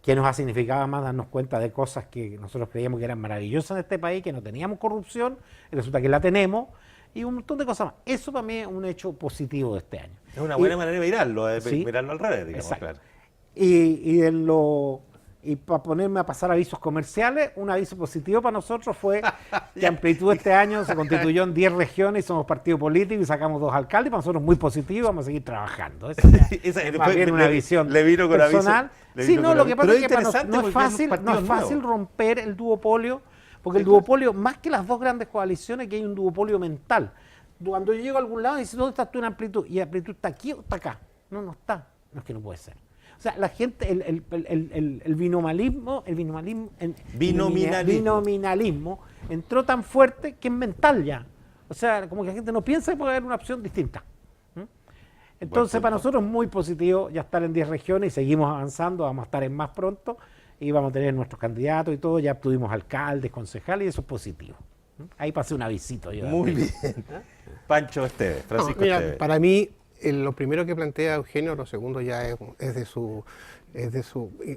que nos ha significado más darnos cuenta de cosas que nosotros creíamos que eran maravillosas en este país, que no teníamos corrupción, y resulta que la tenemos, y un montón de cosas más. Eso para mí es un hecho positivo de este año. Es una buena manera de mirarlo, Sí. mirarlo al revés, digamos, Exacto. claro. Y para ponerme a pasar avisos comerciales, un aviso positivo para nosotros fue que Amplitud este año se constituyó en 10 regiones y somos partido político y sacamos 2 alcaldes. Para nosotros muy positivo, vamos a seguir trabajando. Esa Esa- es después más bien una visión le vino con aviso, personal. le Sí, vino no, con lo aviso. que pasa Pero es que para interesante no es porque fácil, son no es partidos fácil nuevos. romper el duopolio, porque el Sí, claro. duopolio, más que las dos grandes coaliciones, que hay un duopolio mental. Cuando yo llego a algún lado y dice, ¿dónde estás tú en Amplitud? Y Amplitud está aquí o está acá. No, no está. No es que no puede ser. O sea, la gente, el binominalismo entró tan fuerte que es mental ya. O sea, como que la gente no piensa que puede haber una opción distinta. ¿Mm? Entonces, para nosotros es muy positivo ya estar en 10 regiones y seguimos avanzando, vamos a estar en más pronto y vamos a tener nuestros candidatos y todo, ya tuvimos alcaldes, concejales y eso es positivo. ¿Mm? Ahí pasé una visita yo. Muy bien. Pancho Esteves, No, Francisco mira, Esteves. para mí, lo primero que plantea Eugenio, lo segundo ya es de su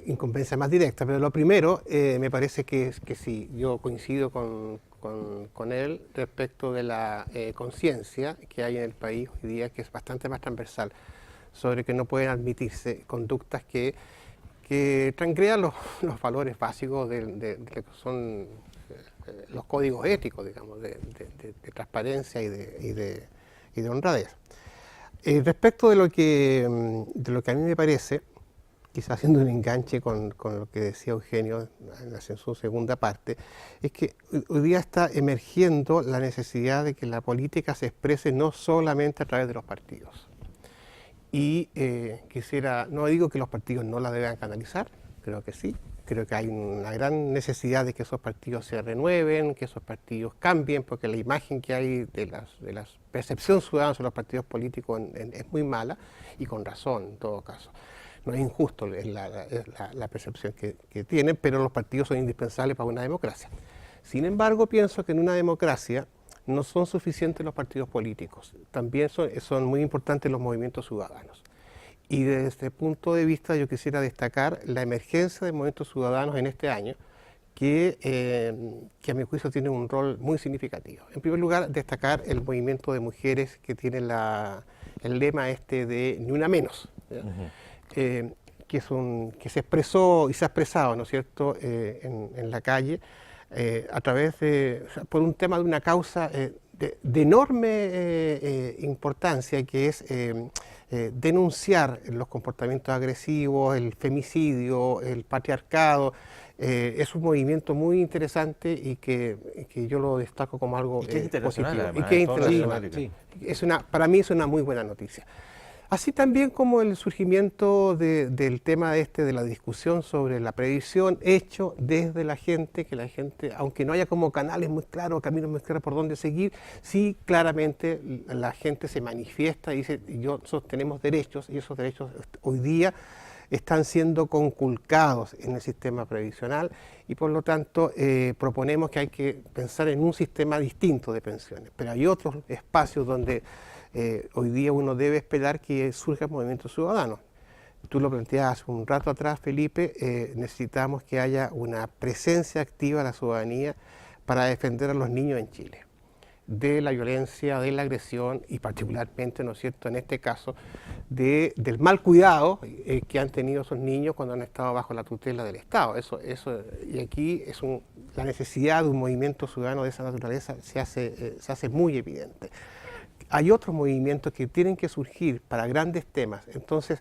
incumbencia más directa, pero lo primero me parece que sí, yo coincido con él respecto de la conciencia que hay en el país hoy día, que es bastante más transversal, sobre que no pueden admitirse conductas que transgredan los valores básicos de lo que son los códigos éticos, digamos, de transparencia y de honradez. Respecto de lo que a mí me parece, quizás haciendo un enganche con lo que decía Eugenio en su segunda parte, es que hoy día está emergiendo la necesidad de que la política se exprese no solamente a través de los partidos. Y no digo que los partidos no la deban canalizar, creo que sí. Creo que hay una gran necesidad de que esos partidos se renueven, que esos partidos cambien, porque la imagen que hay de la percepción ciudadana sobre los partidos políticos es muy mala, y con razón en todo caso. No es injusto la percepción que tienen, pero los partidos son indispensables para una democracia. Sin embargo, pienso que en una democracia no son suficientes los partidos políticos, también son muy importantes los movimientos ciudadanos. Y desde este punto de vista yo quisiera destacar la emergencia de movimientos ciudadanos en este año, que a mi juicio tiene un rol muy significativo. En primer lugar, destacar el movimiento de mujeres que tiene el lema de Ni Una Menos, que se expresó y se ha expresado, ¿no es cierto?, en la calle, a través por un tema de una causa de enorme importancia, que es denunciar los comportamientos agresivos, el femicidio, el patriarcado. Es un movimiento muy interesante y que yo lo destaco como algo positivo. Además, y que es internacional. Sí. Para mí es una muy buena noticia. Así también como el surgimiento del tema de la discusión sobre la previsión, hecho desde la gente, que la gente, aunque no haya como canales muy claros, caminos muy claros por dónde seguir, sí claramente la gente se manifiesta y dice, nosotros tenemos derechos, y esos derechos hoy día están siendo conculcados en el sistema previsional, y por lo tanto proponemos que hay que pensar en un sistema distinto de pensiones. Pero hay otros espacios donde hoy día uno debe esperar que surjan movimientos ciudadanos. Tú lo planteabas un rato atrás, Felipe, necesitamos que haya una presencia activa de la ciudadanía para defender a los niños en Chile de la violencia, de la agresión y particularmente, ¿no es cierto?, en este caso, del mal cuidado que han tenido esos niños cuando han estado bajo la tutela del Estado. Y aquí la necesidad de un movimiento ciudadano de esa naturaleza se hace muy evidente. Hay otros movimientos que tienen que surgir para grandes temas. Entonces,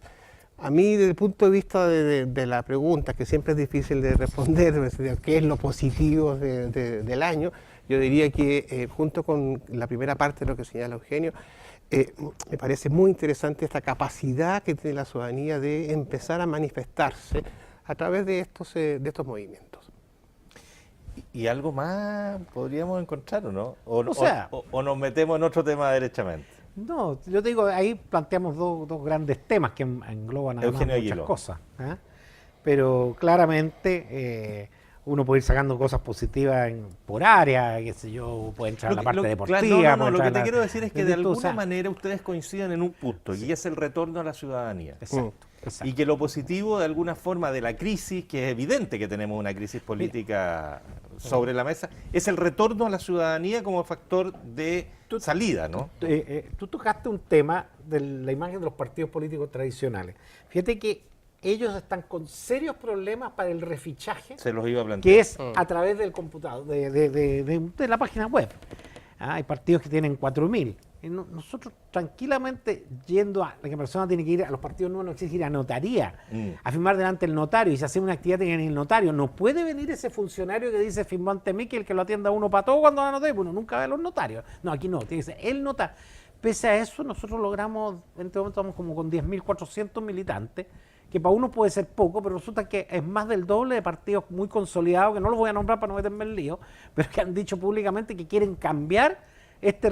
a mí, desde el punto de vista de la pregunta, que siempre es difícil de responder, qué es lo positivo del año, yo diría que junto con la primera parte de lo que señala Eugenio, me parece muy interesante esta capacidad que tiene la ciudadanía de empezar a manifestarse a través de estos movimientos. ¿Y algo más podríamos encontrar o no? ¿O nos metemos en otro tema derechamente? No, yo te digo, ahí planteamos dos grandes temas que engloban además muchas cosas. Pero claramente uno puede ir sacando cosas positivas por área, qué sé yo, puede entrar en la parte deportiva. Lo que te quiero decir es que de alguna manera ustedes coinciden en un punto, y es el retorno a la ciudadanía. Exacto. Y que lo positivo de alguna forma de la crisis, que es evidente que tenemos una crisis política sobre la mesa, es el retorno a la ciudadanía como factor de salida, ¿no? Tú tocaste un tema de la imagen de los partidos políticos tradicionales. Fíjate que ellos están con serios problemas para el refichaje. Se los iba a plantear. Que es a través del computador, de la página web. Hay partidos que tienen 4.000. Nosotros tranquilamente yendo a la que persona tiene que ir a los partidos nuevos, no exige ir a notaría, a firmar delante del notario, y si hace una actividad tiene que ir el notario. No puede venir ese funcionario que dice firmó ante mí, que el que lo atienda uno para todo cuando va a notaría. Bueno, nunca ve a los notarios. No, aquí no, tiene que ser el notario. Pese a eso, nosotros logramos, en este momento estamos como con 10.400 militantes, que para uno puede ser poco, pero resulta que es más del doble de partidos muy consolidados, que no los voy a nombrar para no meterme en lío, pero que han dicho públicamente que quieren cambiar este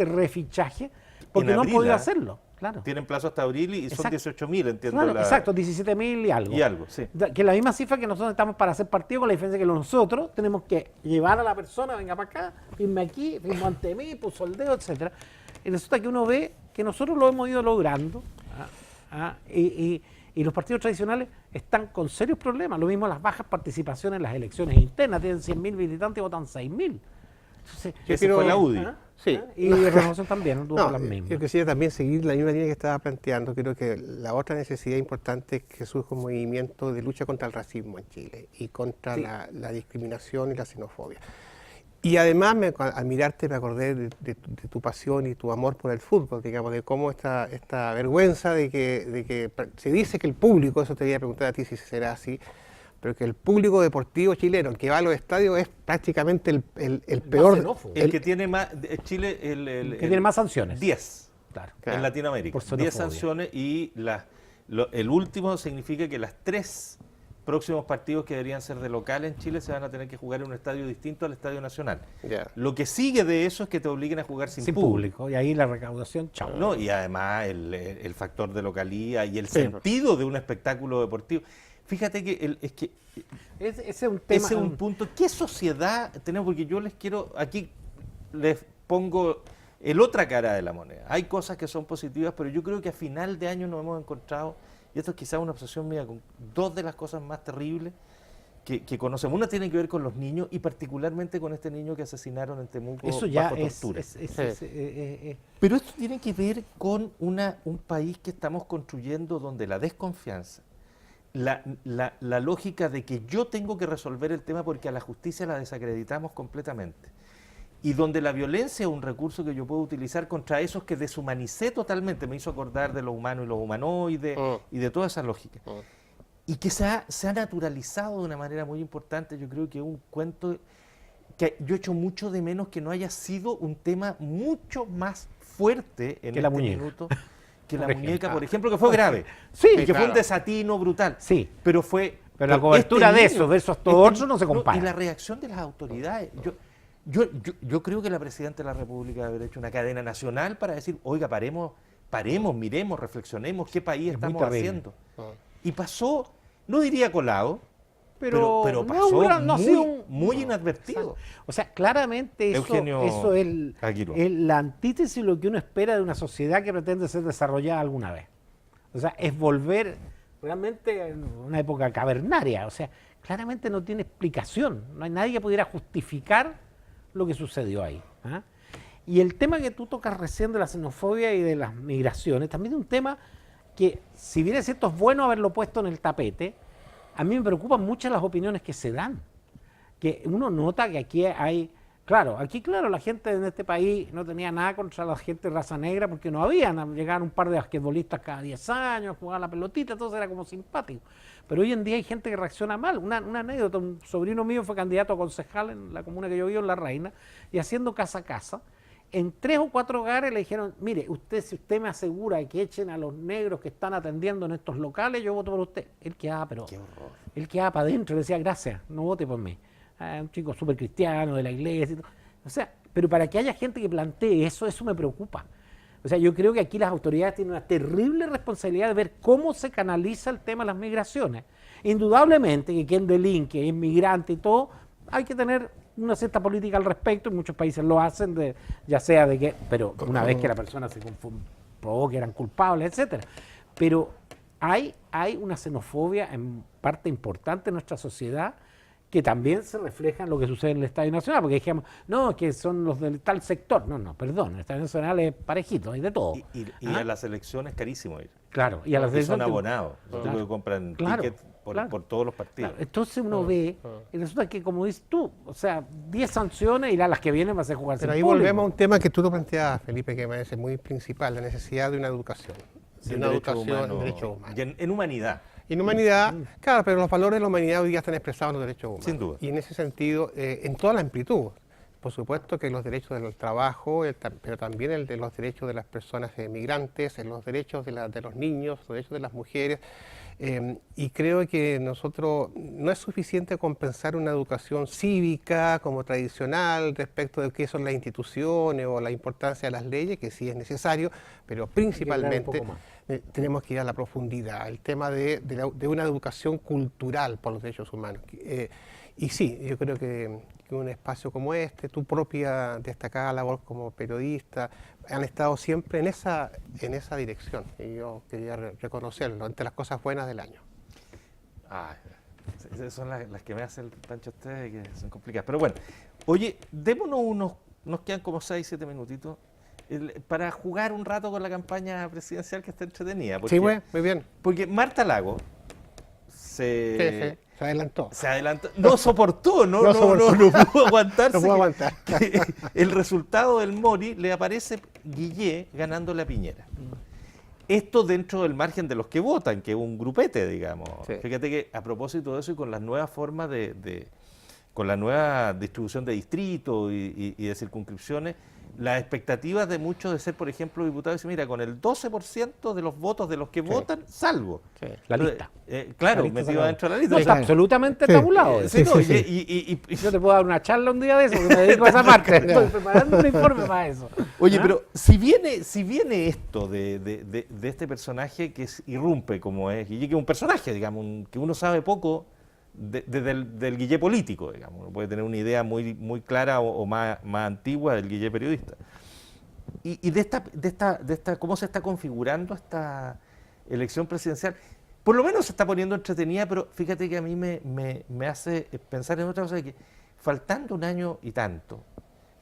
refichaje, porque no han podido hacerlo. Claro. Tienen plazo hasta abril y son 18.000, entiendo. Claro, exacto, 17.000 y algo. Y algo, sí. Que es la misma cifra que nosotros necesitamos para hacer partido, con la diferencia que nosotros tenemos que llevar a la persona, venga para acá, firme aquí, firme ante mí, puso el dedo, etcétera. Y resulta que uno ve que nosotros lo hemos ido logrando, y los partidos tradicionales están con serios problemas. Lo mismo las bajas participaciones en las elecciones internas, tienen 100.000 militantes y votan 6.000. Ese fue la UDI. Sí. Y Renovación también, las mismas. Yo quisiera también seguir la misma línea que estaba planteando. Creo que la otra necesidad importante es que surja un movimiento de lucha contra el racismo en Chile y contra la discriminación y la xenofobia. Y además, al mirarte me acordé de tu pasión y tu amor por el fútbol, digamos, de cómo esta vergüenza de que se dice que el público, eso te voy a preguntar a ti si será así, pero que el público deportivo chileno, el que va a los estadios, es prácticamente el peor. El que tiene más, Chile, que tiene más sanciones. 10 Claro. en Latinoamérica. Por 10 xenofobia. sanciones y el último significa que las 3 próximos partidos que deberían ser de local en Chile se van a tener que jugar en un estadio distinto al Estadio Nacional. Ya. Lo que sigue de eso es que te obliguen a jugar sin, Sin público. Y ahí la recaudación, chao. No, y además el factor de localía y el Sí. sentido de un espectáculo deportivo. Fíjate que Ese es un tema. ese es un punto. ¿Qué sociedad tenemos? Porque yo aquí les pongo el otra cara de la moneda. Hay cosas que son positivas, pero yo creo que a final de año nos hemos encontrado, y esto es quizás una obsesión mía, con 2 de las cosas más terribles que conocemos. Una tiene que ver con los niños y particularmente con este niño que asesinaron en Temuco Eso ya bajo es. tortura. Es Pero esto tiene que ver con un país que estamos construyendo donde la desconfianza, la lógica de que yo tengo que resolver el tema porque a la justicia la desacreditamos completamente, y donde la violencia es un recurso que yo puedo utilizar contra esos que deshumanicé totalmente, me hizo acordar de lo humano y los humanoides y de toda esa lógica. Y que se ha naturalizado de una manera muy importante. Yo creo que es un cuento que yo echo mucho de menos que no haya sido un tema mucho más fuerte en Que la este muñeca. minuto que la Por ejemplo. muñeca, por ejemplo, que fue grave. Sí, y que fue claro. un desatino brutal. Sí. Pero fue... Pero la cobertura de eso versus todo otro no se compara. Y la reacción de las autoridades. Yo creo que la Presidenta de la República debe haber hecho una cadena nacional para decir, oiga, paremos, miremos, reflexionemos qué país Es muy estamos terrible. haciendo. Y pasó, no diría colado, pero no pasó no ha sido muy inadvertido. O sea, claramente Eugenio eso es Aguirre. la antítesis de lo que uno espera de una sociedad que pretende ser desarrollada alguna vez. O sea, es volver realmente a una época cavernaria. O sea, claramente no tiene explicación. No hay nadie que pudiera justificar lo que sucedió ahí. ¿Ah? Y el tema que tú tocas recién de la xenofobia y de las migraciones, también es un tema que, si bien es cierto, es bueno haberlo puesto en el tapete, a mí me preocupan mucho las opiniones que se dan. Que uno nota que aquí hay... Claro, la gente en este país no tenía nada contra la gente de raza negra porque no habían, llegaban un par de basquetbolistas cada 10 años, jugaban la pelotita, entonces era como simpático. Pero hoy en día hay gente que reacciona mal. Una anécdota, un sobrino mío fue candidato a concejal en la comuna que yo vivo, en La Reina, y haciendo casa a casa, en 3 o 4 hogares le dijeron, mire, si usted me asegura que echen a los negros que están atendiendo en estos locales, yo voto por usted. Él quedaba, pero... Qué horror. Él quedaba para adentro, le decía, gracias, no vote por mí. Un chico súper cristiano de la iglesia y todo. O sea, pero para que haya gente que plantee eso me preocupa. O sea, yo creo que aquí las autoridades tienen una terrible responsabilidad de ver cómo se canaliza el tema de las migraciones. Indudablemente que quien delinque, es migrante y todo, hay que tener una cierta política al respecto, y muchos países lo hacen, ya sea de que, pero una vez que la persona se comprobó que eran culpables, etcétera. Pero hay una xenofobia en parte importante de nuestra sociedad que también se refleja en lo que sucede en el Estadio Nacional, porque dijimos, no, que son los del tal sector. No, perdón, el Estadio Nacional es parejito, hay de todo. Y a las elecciones es carísimo ir. Claro, y a las Y son elecciones... abonados, Claro. que compran Claro, tickets claro. por todos los partidos. Claro, entonces uno ve, y resulta que, como dices tú, o sea, 10 sanciones y las que vienen va a ser jugar Pero sin ahí público. volvemos a un tema que tú lo planteabas, Felipe, que me parece muy principal, la necesidad de una educación. De una educación en derechos humanos. Y en humanidad. Y en humanidad, claro, pero los valores de la humanidad hoy día están expresados en los derechos humanos. Sin duda. Y en ese sentido, en toda la amplitud, por supuesto que los derechos del trabajo, pero también el de los derechos de las personas migrantes, los derechos de los niños, los derechos de las mujeres. Y creo que nosotros no es suficiente con pensar una educación cívica como tradicional respecto de qué son las instituciones o la importancia de las leyes, que sí es necesario, pero principalmente tenemos que ir a la profundidad, el tema de una educación cultural por los derechos humanos. Y sí, yo creo que un espacio como este, tu propia destacada labor como periodista, han estado siempre en esa dirección. Y yo quería reconocerlo entre las cosas buenas del año. Esas son las que me hacen el pancho a ustedes, que son complicadas. Pero bueno, oye, démonos nos quedan como 6, 7 minutitos para jugar un rato con la campaña presidencial que está entretenida. Porque, Sí, güey, muy bien. Porque Marta Lago se Se adelantó. Se adelantó, no soportó, no pudo aguantarse. No pudo aguantar. Que el resultado del Mori le aparece Guillé ganándole a Piñera. Esto dentro del margen de los que votan, que es un grupete, digamos. Sí. Fíjate que a propósito de eso y con las nuevas formas con la nueva distribución de distritos y de circunscripciones, las expectativas de muchos de ser, por ejemplo, diputados, dicen, mira, con el 12% de los votos de los que votan, salgo. Sí. La lista. Claro, La lista metido sacada. dentro de la lista. No, está absolutamente tabulado. Sí, no, sí. y- Yo te puedo dar una charla un día de eso, porque me dedico a esa parte. Estoy preparando un informe para eso. Oye, ¿Ah? pero si viene esto de este personaje que irrumpe como es Guillé, que es un personaje, digamos, que uno sabe poco del Guillé político, digamos, uno puede tener una idea muy, muy clara o más antigua del Guillé periodista. Y de esta cómo se está configurando esta elección presidencial, por lo menos se está poniendo entretenida, pero fíjate que a mí me hace pensar en otra cosa, de que faltando un año y tanto,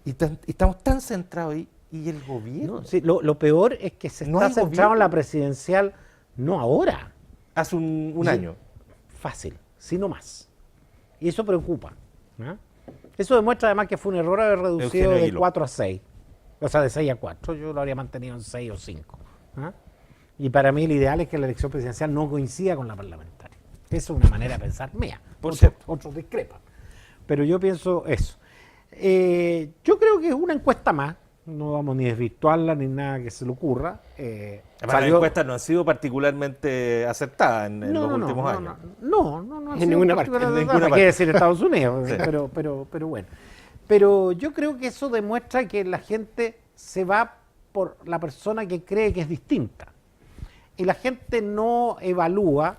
y estamos tan centrados ahí, y el gobierno, No, sí, lo peor es que se No está hay centrado en gobierno. la presidencial, no ahora, hace un Sí. año. fácil, sino más. Y eso preocupa. ¿Ah? Eso demuestra además que fue un error haber reducido Eugenio de Aguiló. 4 a 6. O sea, de 6 a 4. Yo lo habría mantenido en 6 o 5. ¿Ah? Y para mí el ideal es que la elección presidencial no coincida con la parlamentaria. Eso es una manera de pensar mía. Por cierto. Otros discrepan. Pero yo pienso eso. Yo creo que es una encuesta más. No vamos ni a desvirtuarla ni nada que se le ocurra. Además, las encuestas no han sido particularmente aceptadas en los últimos años. No, En ninguna parte, en ninguna ¿Para parte. qué decir Estados Unidos? Sí. Pero bueno. Pero yo creo que eso demuestra que la gente se va por la persona que cree que es distinta. Y la gente no evalúa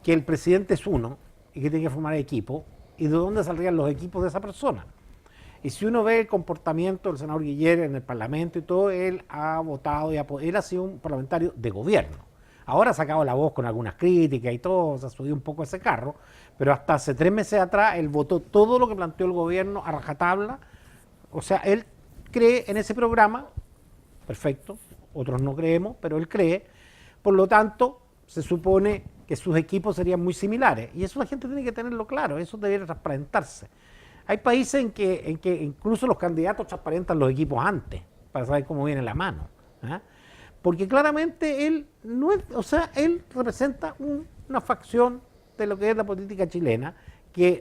que el presidente es uno y que tiene que formar equipo y de dónde saldrían los equipos de esa persona. Y si uno ve el comportamiento del senador Guiller en el Parlamento y todo, él ha votado y él ha sido un parlamentario de gobierno. Ahora ha sacado la voz con algunas críticas y todo, se ha subido un poco ese carro, pero hasta hace 3 meses atrás él votó todo lo que planteó el gobierno a rajatabla. O sea, él cree en ese programa, perfecto, otros no creemos, pero él cree. Por lo tanto, se supone que sus equipos serían muy similares. Y eso la gente tiene que tenerlo claro, eso debería transparentarse. Hay países en que incluso los candidatos transparentan los equipos antes, para saber cómo viene la mano. ¿Ah? Porque claramente él no es, o sea, él representa una facción de lo que es la política chilena,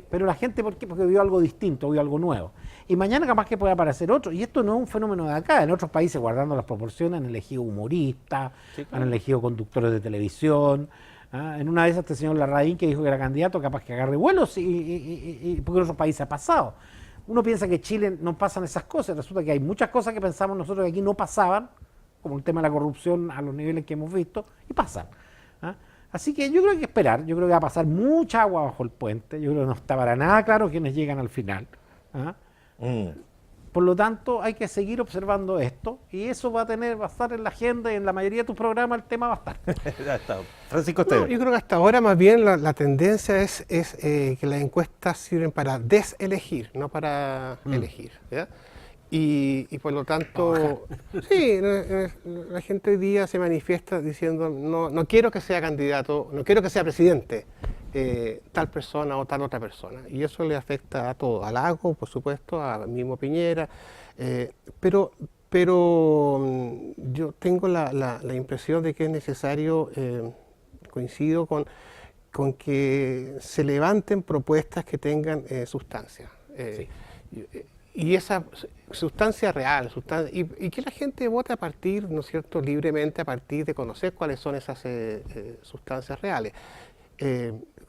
pero la gente, ¿por qué? Porque vio algo distinto, vio algo nuevo. Y mañana capaz que puede aparecer otro, y esto no es un fenómeno de acá, en otros países, guardando las proporciones, han elegido humoristas, Sí, claro. han elegido conductores de televisión. ¿Ah? En una de esas este señor Larraín, que dijo que era candidato, capaz que agarre vuelos, y porque en otros países ha pasado. Uno piensa que en Chile no pasan esas cosas, resulta que hay muchas cosas que pensamos nosotros que aquí no pasaban, como el tema de la corrupción a los niveles que hemos visto, y pasan. ¿Ah? Así que yo creo que hay que esperar, yo creo que va a pasar mucha agua bajo el puente, yo creo que no está para nada claro quiénes llegan al final. ¿Ah? Por lo tanto, hay que seguir observando esto, y eso va a estar en la agenda, y en la mayoría de tus programas el tema va a estar. Ya está. Francisco No, Esteves. yo creo que hasta ahora más bien la tendencia es que las encuestas sirven para deselegir, no para elegir. ¿Ya? Y por lo tanto, sí, la gente hoy día se manifiesta diciendo no quiero que sea candidato, no quiero que sea presidente tal persona o tal otra persona. Y eso le afecta a todo, a Lago, por supuesto, a mismo Piñera, pero yo tengo la impresión de que es necesario, coincido con que se levanten propuestas que tengan sustancia. Sí. Y esa sustancia real, y que la gente vote a partir, ¿no es cierto?, libremente a partir de conocer cuáles son esas sustancias reales.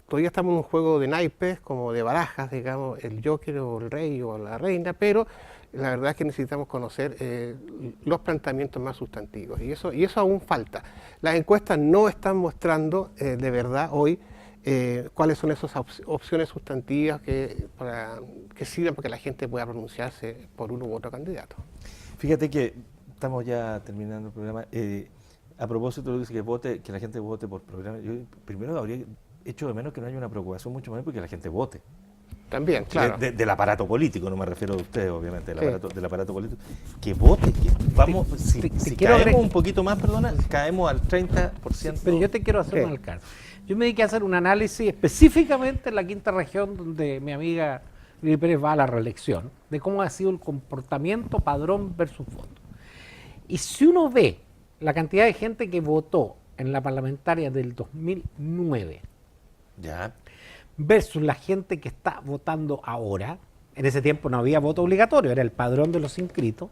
Todavía estamos en un juego de naipes, como de barajas, digamos, el Joker o el Rey o la Reina, pero la verdad es que necesitamos conocer los planteamientos más sustantivos, y eso aún falta. Las encuestas no están mostrando de verdad hoy cuáles son esas opciones sustantivas que sirven para que la gente pueda pronunciarse por uno u otro candidato. Fíjate que estamos ya terminando el programa. A propósito de lo que que la gente vote por programa, yo primero habría hecho de menos que no haya una preocupación mucho más porque la gente vote. También, claro. Del aparato político, no me refiero a ustedes, obviamente, Sí. del aparato político. Que vote, que vamos, si quiero caemos agregar- un poquito más, perdona, caemos al 30%. Pero yo te quiero hacer Sí. un alcance. Yo me dediqué a hacer un análisis específicamente en la quinta región donde mi amiga Lili Pérez va a la reelección, de cómo ha sido el comportamiento Padrón versus voto. Y si uno ve la cantidad de gente que votó en la parlamentaria del 2009 Ya. versus la gente que está votando ahora, en ese tiempo no había voto obligatorio, era el padrón de los inscritos,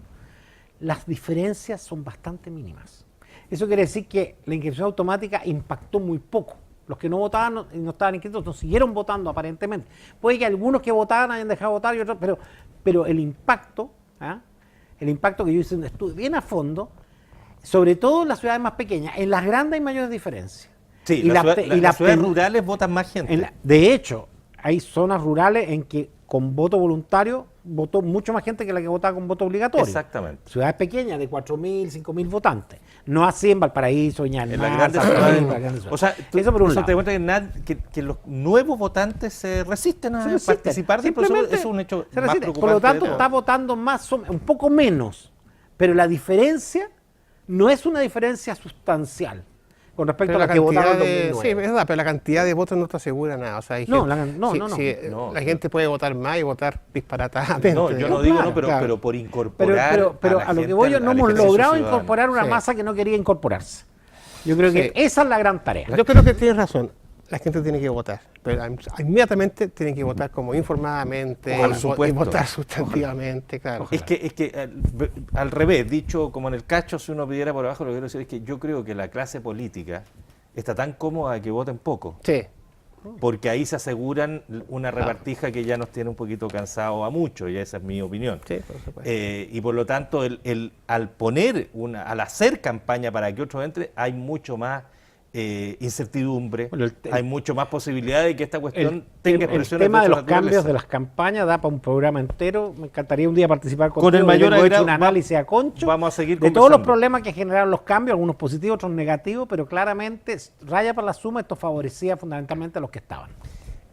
las diferencias son bastante mínimas. Eso quiere decir que la inscripción automática impactó muy poco. Los que no votaban y no estaban inscritos no siguieron votando aparentemente. Puede que algunos que votaban hayan dejado de votar y otros, pero el impacto, el impacto que yo hice un estudio bien a fondo, sobre todo en las ciudades más pequeñas, en las grandes hay mayores diferencias. Sí, Y las ciudades rurales votan más gente. De hecho, hay zonas rurales en que con voto voluntario votó mucho más gente que la que votaba con voto obligatorio. Exactamente. Ciudades pequeñas de 4.000, 5.000 votantes. No así en Valparaíso, En las grandes ciudades. O sea, eso por un eso lado. te demuestra que los nuevos votantes se resisten a participar del proceso. Eso es un hecho se más resiste. preocupante. Por lo tanto, de todo. está votando más, un poco menos. Pero la diferencia no es una diferencia sustancial con respecto Pero a la que votaron en sí, 2009. es verdad, pero la cantidad de votos no te asegura nada. O sea, hay No, gente- no. la gente puede votar más y votar disparatadamente. No, yo no digo claro, no, pero, claro. pero por incorporar. Pero la a lo que gente voy yo, al no hemos ejercicio logrado ciudadano. incorporar una Sí. masa que no quería incorporarse. Yo creo que Sí. esa es la gran tarea. Yo creo que tienes razón. La gente tiene que votar, pero inmediatamente tiene que votar como informadamente Por y supuesto. votar sustantivamente, claro. Es que al revés, dicho como en el cacho, si uno pidiera por abajo, lo que quiero decir es que yo creo que la clase política está tan cómoda que voten poco, Sí, porque ahí se aseguran una repartija que ya nos tiene un poquito cansado a muchos, y esa es mi opinión. sí, por supuesto. Y por lo tanto, al hacer campaña para que otro entre, hay mucho más incertidumbre, Bueno, hay mucho más posibilidad de que esta cuestión El tenga expresiones tema de otra los cambios naturaleza. de las campañas da para un programa entero. Me encantaría un día participar Con contigo. el mayor Yo tengo hecho agrado, un análisis a concho vamos a seguir de todos los conversando. problemas que generaron los cambios, algunos positivos, otros negativos, pero claramente raya para la suma, esto favorecía fundamentalmente a los que estaban.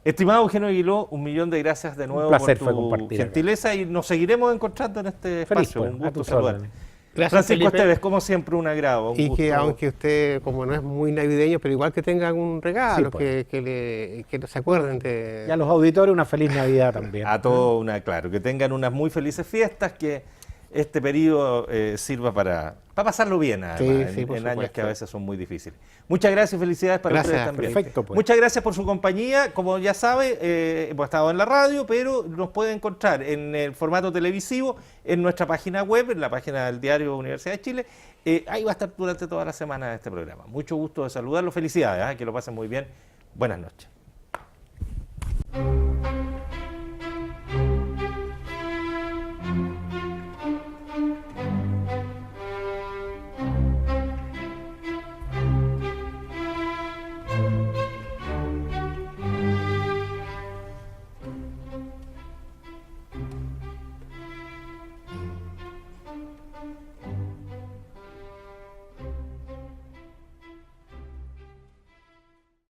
Estimado Eugenio Aguiló, 1.000.000 de gracias de nuevo placer por fue tu compartir acá. gentileza y nos seguiremos encontrando en este Feliz, espacio. pues, Un a gusto tus saludarte. órdenes. Gracias, Francisco Felipe. Esteves, como siempre, un agrado. Un Y que gusto. aunque usted, como no es muy navideño, pero igual que tengan un regalo, Sí, pues. que se acuerden de... Y a los auditores una feliz Navidad también. A todos, claro, que tengan unas muy felices fiestas, que este periodo sirva para pasarlo bien, además, Sí, por en años supuesto. que a veces son muy difíciles. Muchas gracias y felicidades para Gracias, ustedes también. perfecto, pues. Muchas gracias por su compañía. Como ya sabe, hemos estado en la radio, pero nos puede encontrar en el formato televisivo en nuestra página web, en la página del diario Universidad de Chile. Ahí va a estar durante toda la semana este programa. Mucho gusto de saludarlo. Felicidades, que lo pasen muy bien. Buenas noches.